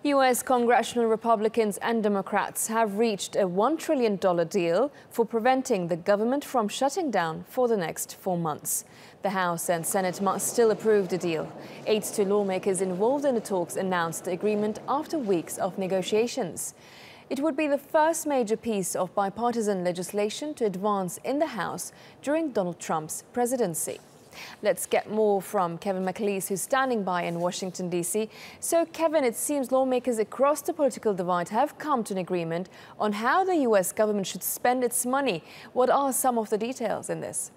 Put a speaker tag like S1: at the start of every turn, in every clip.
S1: U.S. Congressional Republicans and Democrats have reached a $1 trillion deal for preventing the government from shutting down for the next 4 months. The House and Senate must still approve the deal. Aides to lawmakers involved in the talks announced the agreement after weeks of negotiations. It would be the first major piece of bipartisan legislation to advance in the House during Donald Trump's presidency. Let's get more from Kevin McAleese, who's standing by in Washington, D.C. So, Kevin, it seems lawmakers across the political divide have come to an agreement on how the U.S. government should spend its money. What are some of the details in this?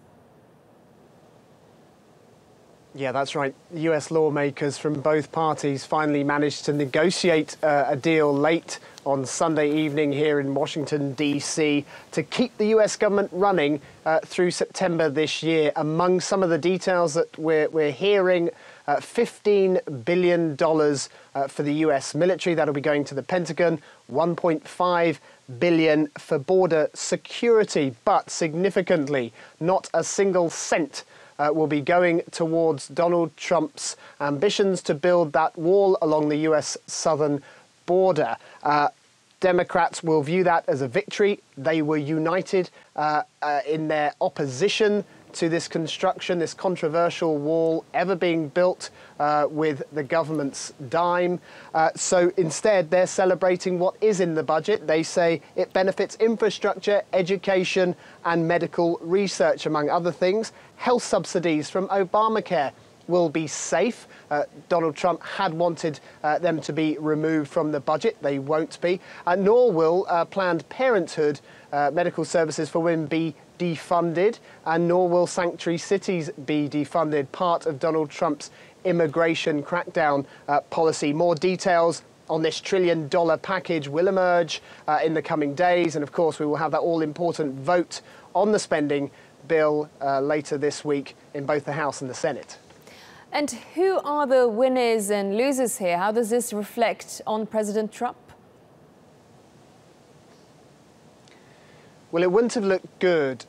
S2: Yeah, that's right. US lawmakers from both parties finally managed to negotiate a deal late on Sunday evening here in Washington, D.C. to keep the US government running through September this year. Among some of the details that we're hearing, $15 billion for the US military. That'll be going to the Pentagon, $1.5 billion for border security. But significantly, not a single cent will be going towards Donald Trump's ambitions to build that wall along the US southern border. Democrats will view that as a victory. They were united in their opposition to this construction, this controversial wall ever being built with the government's dime. So instead, they're celebrating what is in the budget. They say it benefits infrastructure, education, and medical research, among other things. Health subsidies from Obamacare will be safe. Donald Trump had wanted them to be removed from the budget. They won't be. Nor will Planned Parenthood medical services for women be defunded, and nor will sanctuary cities be defunded, part of Donald Trump's immigration crackdown policy. More details on this $1 trillion package will emerge in the coming days, and of course we will have that all-important vote on the spending bill later this week in both the House and the Senate.
S1: And who are the winners and losers here? How does this reflect on President Trump?
S2: Well, it wouldn't have looked good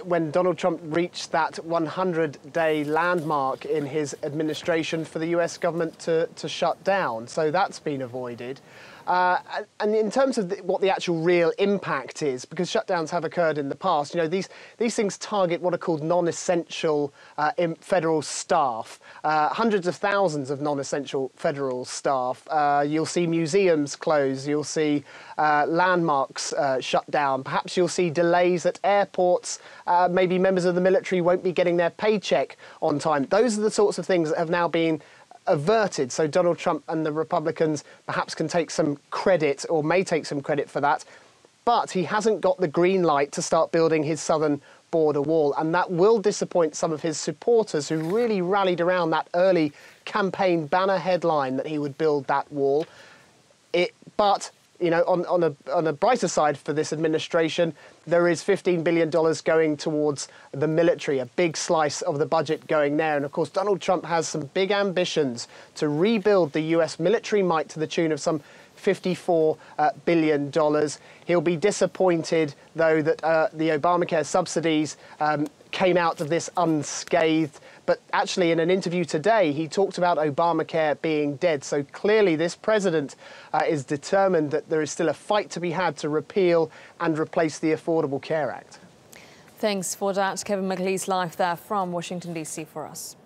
S2: when Donald Trump reached that 100-day landmark in his administration for the US government to shut down. So that's been avoided. And in terms of what the actual real impact is, because shutdowns have occurred in the past, you know, these things target what are called non-essential federal staff. Hundreds of thousands of non-essential federal staff. You'll see museums close. You'll see landmarks shut down. Perhaps you'll see delays at airports. Maybe members of the military won't be getting their paycheck on time. Those are the sorts of things that have now been averted. So Donald Trump and the Republicans perhaps can take some credit, or may take some credit for that. But he hasn't got the green light to start building his southern border wall. And that will disappoint some of his supporters who really rallied around that early campaign banner headline that he would build that wall. But you know, on a brighter side for this administration, there is $15 billion going towards the military, a big slice of the budget going there. And of course, Donald Trump has some big ambitions to rebuild the US military might to the tune of some $54 billion. He'll be disappointed, though, that the Obamacare subsidies came out of this unscathed. But actually, in an interview today, he talked about Obamacare being dead. So clearly, this president is determined that there is still a fight to be had to repeal and replace the Affordable Care Act.
S1: Thanks for that, Kevin McAleese, live there from Washington, D.C. for us.